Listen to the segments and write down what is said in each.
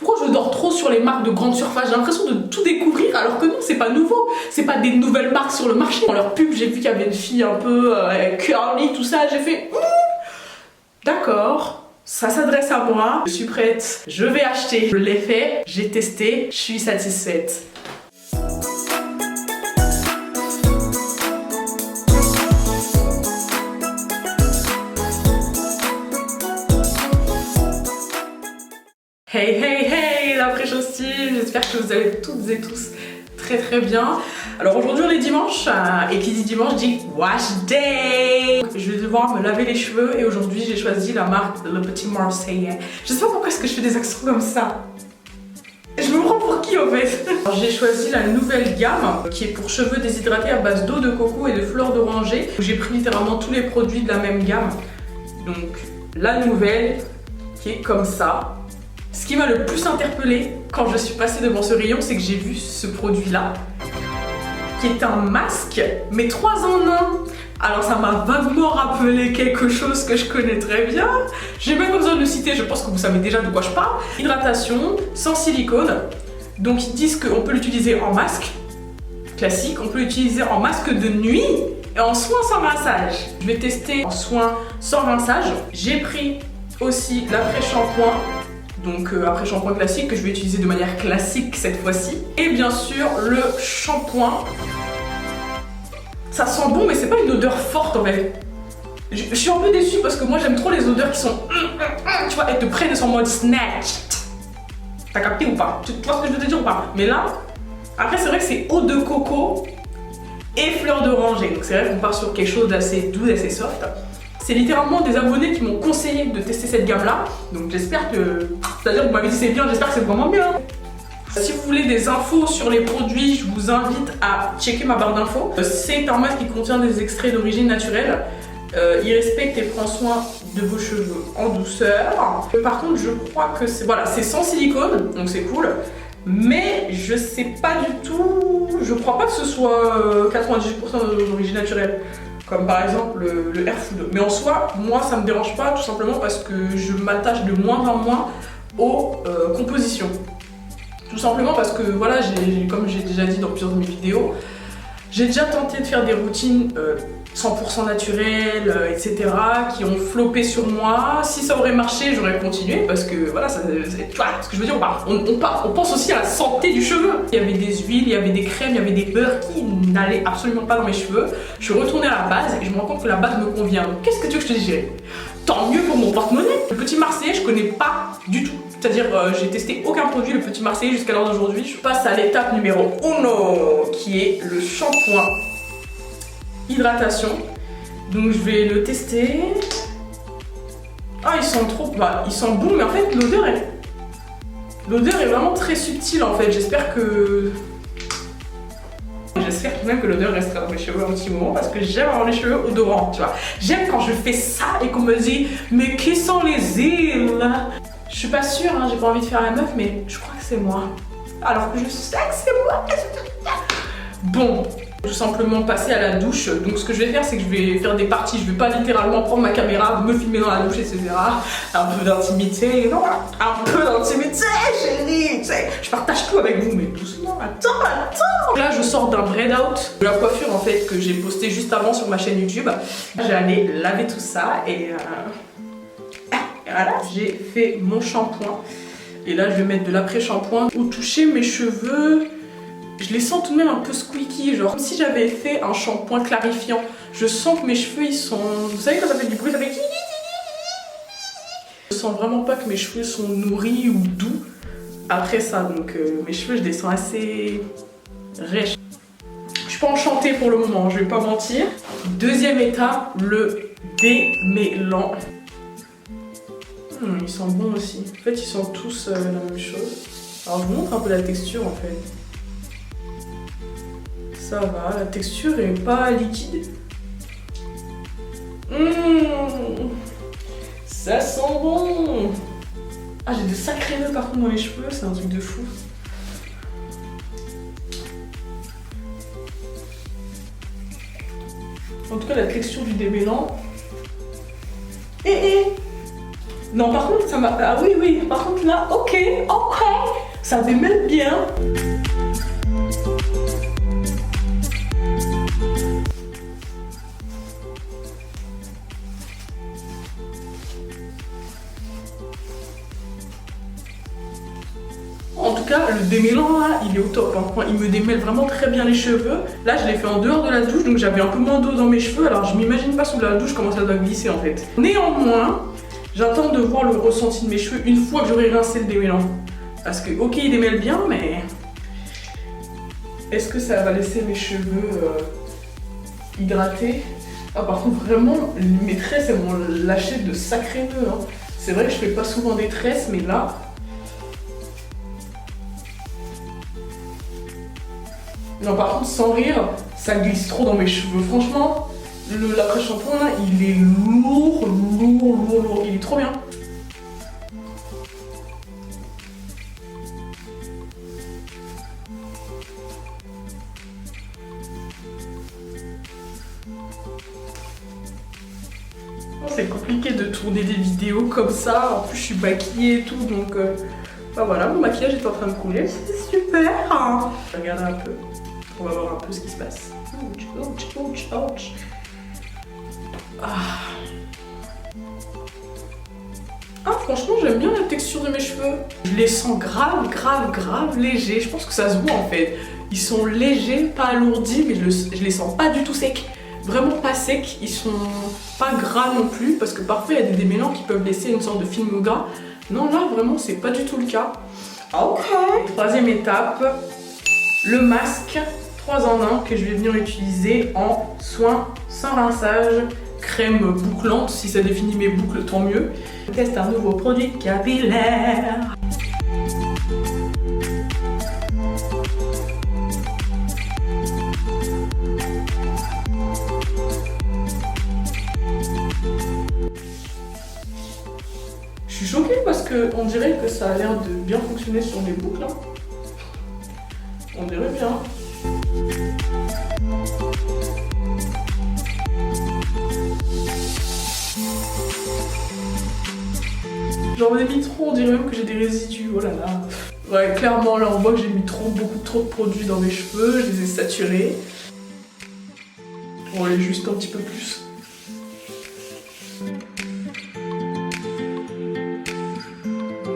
Pourquoi je dors trop sur les marques de grande surface? J'ai l'impression de tout découvrir alors que non, c'est pas nouveau. C'est pas des nouvelles marques sur le marché. Dans leur pub, j'ai vu qu'il y avait une fille un peu curly, tout ça. J'ai fait d'accord, ça s'adresse à moi. Je suis prête, je vais acheter. Je l'ai fait, j'ai testé, je suis satisfaite. Hey hey hey la fraîche hostile, j'espère que vous allez toutes et tous très bien. Alors aujourd'hui on est dimanche et qui dit dimanche dit wash day. Je vais devoir me laver les cheveux et aujourd'hui j'ai choisi la marque Le Petit Marseillais. Je sais pas pourquoi est-ce que je fais des accents comme ça. Je me prends pour qui en fait? J'ai choisi la nouvelle gamme qui est pour cheveux déshydratés à base d'eau de coco et de fleurs d'oranger. J'ai pris littéralement tous les produits de la même gamme. Donc la nouvelle qui est comme ça. Ce qui m'a le plus interpellée quand je suis passée devant ce rayon, c'est que j'ai vu ce produit-là, qui est un masque, mais 3 en 1. Alors ça m'a vaguement rappelé quelque chose que je connais très bien. J'ai même pas besoin de le citer, je pense que vous savez déjà de quoi je parle. Hydratation, sans silicone. Donc ils disent qu'on peut l'utiliser en masque classique, on peut l'utiliser en masque de nuit et en soin sans rinçage. Je vais tester en soin sans rinçage. J'ai pris aussi l'après-shampoing. Donc après-shampoing classique que je vais utiliser de manière classique cette fois-ci. Et bien sûr le shampoing. Ça sent bon mais c'est pas une odeur forte en fait. Je suis un peu déçue parce que moi j'aime trop les odeurs qui sont tu vois, elles te prennent en mode snatch. T'as capté ou pas? Tu vois ce que je veux te dire ou pas? Mais là, après c'est vrai que c'est eau de coco et fleurs d'oranger. Donc c'est vrai qu'on part sur quelque chose d'assez doux, d'assez soft. C'est littéralement des abonnés qui m'ont conseillé de tester cette gamme-là. Donc j'espère que... C'est-à-dire que vous m'avez dit c'est bien, j'espère que c'est vraiment bien. Si vous voulez des infos sur les produits, je vous invite à checker ma barre d'infos. C'est un masque qui contient des extraits d'origine naturelle. Il respecte et prend soin de vos cheveux en douceur. Par contre, je crois que c'est... Voilà, c'est sans silicone, donc c'est cool. Mais je sais pas du tout... Je crois pas que ce soit 98% d'origine naturelle. Comme par exemple le Air Food. Mais en soi, moi ça me dérange pas tout simplement parce que je m'attache de moins en moins aux compositions. Tout simplement parce que voilà, comme j'ai déjà dit dans plusieurs de mes vidéos, j'ai déjà tenté de faire des routines 100% naturelles, etc. qui ont floppé sur moi. Si ça aurait marché, j'aurais continué parce que voilà, tu vois ce que je veux dire, on pense aussi à la santé du cheveu. Il y avait des huiles, il y avait des crèmes, il y avait des beurres qui n'allaient absolument pas dans mes cheveux. Je suis retournée à la base et je me rends compte que la base me convient. Donc qu'est-ce que tu veux que je te dise? Tant mieux pour mon porte-monnaie. Le Petit Marseillais, je connais pas du tout. C'est-à-dire, j'ai testé aucun produit Le Petit Marseillais jusqu'à l'heure d'aujourd'hui. Je passe à l'étape numéro 1 qui est le shampoing hydratation. Donc je vais le tester. Ah, il sent trop... Bah, il sent bon, mais en fait, l'odeur est vraiment très subtile en fait. J'espère même que l'odeur restera dans mes cheveux un petit moment parce que j'aime avoir les cheveux odorants, tu vois. J'aime quand je fais ça et qu'on me dit « Mais qui sont les îles ?» Je suis pas sûre, hein, j'ai pas envie de faire la meuf, mais je crois que c'est moi. Alors que je sais que c'est moi. Bon, tout simplement passer à la douche. Donc ce que je vais faire, c'est que je vais faire des parties. Je vais pas littéralement prendre ma caméra, me filmer dans la douche, etc. Un peu d'intimité, non? Un peu d'intimité, chérie. Tu sais, je partage tout avec vous, mais doucement. Attends. Là, je sors d'un braid out de la coiffure en fait que j'ai posté juste avant sur ma chaîne YouTube. J'ai allé laver tout ça et voilà, j'ai fait mon shampoing. Et là, je vais mettre de l'après-shampoing. Au toucher mes cheveux, je les sens tout de même un peu squeaky, genre comme si j'avais fait un shampoing clarifiant. Je sens que mes cheveux, ils sont... Vous savez quand ça fait du bruit, ça fait... Je sens vraiment pas que mes cheveux sont nourris ou doux après ça. Donc mes cheveux, je les sens assez rêches. Je suis pas enchantée pour le moment, je vais pas mentir. Deuxième étape, le démêlant. Ils sont bons aussi. En fait, ils sont tous la même chose. Alors, je vous montre un peu la texture en fait. Ça va, la texture est pas liquide. Ça sent bon. Ah, j'ai de sacrés nœuds par contre dans les cheveux, c'est un truc de fou. En tout cas, la texture du démêlant. Non, par contre, ça m'a... Ah oui, par contre là, ok. Ça démêle bien. En tout cas, le démêlant là, il est au top. Hein. Il me démêle vraiment très bien les cheveux. Là, je l'ai fait en dehors de la douche, donc j'avais un peu moins d'eau dans mes cheveux. Alors, je m'imagine pas sous la douche comment ça doit glisser en fait. Néanmoins, j'attends de voir le ressenti de mes cheveux une fois que j'aurai rincé le démêlant. Parce que, ok, il démêle bien, mais est-ce que ça va laisser mes cheveux hydratés? Ah, par contre, vraiment, mes tresses, elles m'ont lâché de sacrés nœuds. Hein. C'est vrai que je fais pas souvent des tresses, mais là... Non, par contre, sans rire, ça glisse trop dans mes cheveux. Franchement, l'après-shampoing, là, il est lourd. Il est trop bien. C'est compliqué de tourner des vidéos comme ça. En plus, je suis maquillée et tout, donc... Bah voilà, mon maquillage est en train de couler. C'est super. Hein. Regardez un peu. On va voir un peu ce qui se passe. Ouch. Ah, franchement, j'aime bien la texture de mes cheveux. Je les sens grave légers. Je pense que ça se voit en fait. Ils sont légers, pas alourdis, mais je les sens pas du tout secs. Vraiment pas secs. Ils sont pas gras non plus, parce que parfois il y a des démêlants qui peuvent laisser une sorte de film gras. Non, là, vraiment, c'est pas du tout le cas. Ok. Troisième étape, le masque 3 en 1 que je vais venir utiliser en soin sans rinçage, crème bouclante. Si ça définit mes boucles, tant mieux. Je teste un nouveau produit capillaire. Je suis choquée parce qu'on dirait que ça a l'air de bien fonctionner sur mes boucles. Hein. On dirait bien. J'en ai mis trop, on dirait même que j'ai des résidus. Oh là là. Ouais, clairement, là on voit que j'ai mis beaucoup trop de produits dans mes cheveux. Je les ai saturés. On va aller juste un petit peu plus.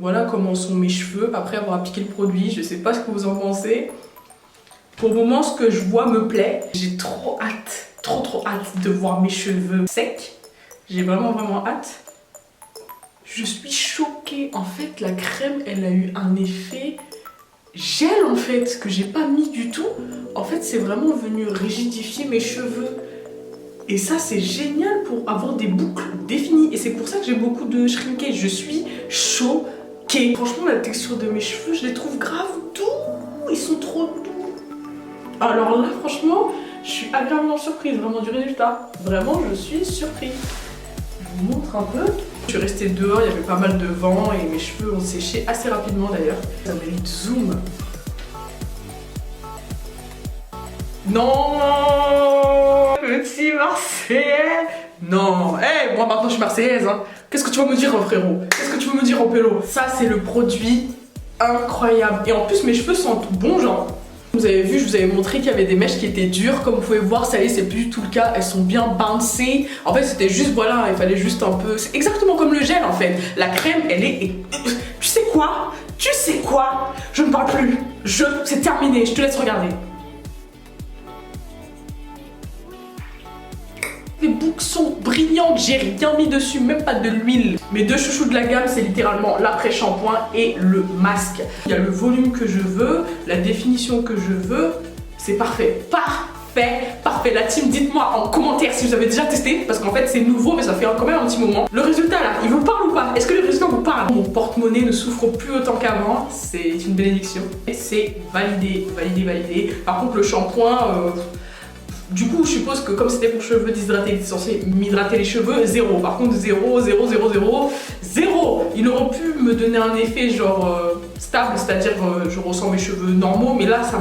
Voilà comment sont mes cheveux après avoir appliqué le produit. Je sais pas ce que vous en pensez. Pour le moment, ce que je vois me plaît. J'ai trop hâte de voir mes cheveux secs. J'ai vraiment hâte. Je suis choquée. En fait, la crème, elle a eu un effet gel en fait, que j'ai pas mis du tout. En fait, c'est vraiment venu rigidifier mes cheveux. Et ça, c'est génial pour avoir des boucles définies. Et c'est pour ça que j'ai beaucoup de shrinkage. Je suis choquée. Franchement, la texture de mes cheveux, je les trouve grave doux. Ils sont trop doux. Alors là, franchement, je suis agréablement surprise vraiment du résultat. Vraiment, je suis surprise. Je vous montre un peu. Je suis restée dehors, il y avait pas mal de vent et mes cheveux ont séché assez rapidement d'ailleurs. Ça mérite zoom. Non, petit Marseillais. Non, hey, moi maintenant je suis Marseillaise. Hein. Qu'est-ce que tu vas me dire, frérot? Qu'est-ce que tu veux me dire, en pélo? Ça, c'est le produit incroyable. Et en plus, mes cheveux sentent bon, genre. Vous avez vu, je vous avais montré qu'il y avait des mèches qui étaient dures. Comme vous pouvez voir, ça y est, c'est plus du tout le cas. Elles sont bien bouncy. En fait, c'était juste, voilà, il fallait juste un peu... C'est exactement comme le gel, en fait. La crème, elle est... Tu sais quoi? Je ne parle plus. C'est terminé, je te laisse regarder. Les boucles sont brillantes, j'ai rien mis dessus, même pas de l'huile. Mes deux chouchous de la gamme, c'est littéralement l'après-shampoing et le masque. Il y a le volume que je veux, la définition que je veux, c'est parfait. Parfait. La team, dites-moi en commentaire si vous avez déjà testé, parce qu'en fait c'est nouveau, mais ça fait quand même un petit moment. Le résultat là, il vous parle ou pas? Est-ce que le résultat vous parle? Mon porte-monnaie ne souffre plus autant qu'avant, c'est une bénédiction. Et c'est validé. Par contre le shampoing... Du coup, je suppose que comme c'était pour cheveux déshydratés, c'est censé m'hydrater les cheveux, 0. Par contre, 0. Il aurait pu me donner un effet genre stable, c'est-à-dire je ressens mes cheveux normaux, mais là, ça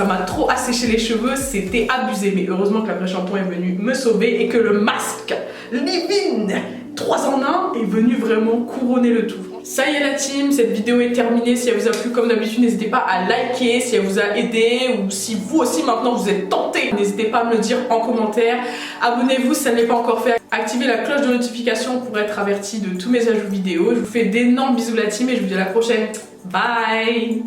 m'a trop asséché les cheveux, c'était abusé. Mais heureusement que l'après-shampoing est venu me sauver et que le masque Livin 3 en 1 est venu vraiment couronner le tout. Ça y est la team, cette vidéo est terminée. Si elle vous a plu comme d'habitude, n'hésitez pas à liker si elle vous a aidé ou si vous aussi maintenant vous êtes tenté. N'hésitez pas à me le dire en commentaire. Abonnez-vous si ça ne l'est pas encore fait. Activez la cloche de notification pour être averti de tous mes ajouts vidéo. Je vous fais d'énormes bisous la team et je vous dis à la prochaine. Bye.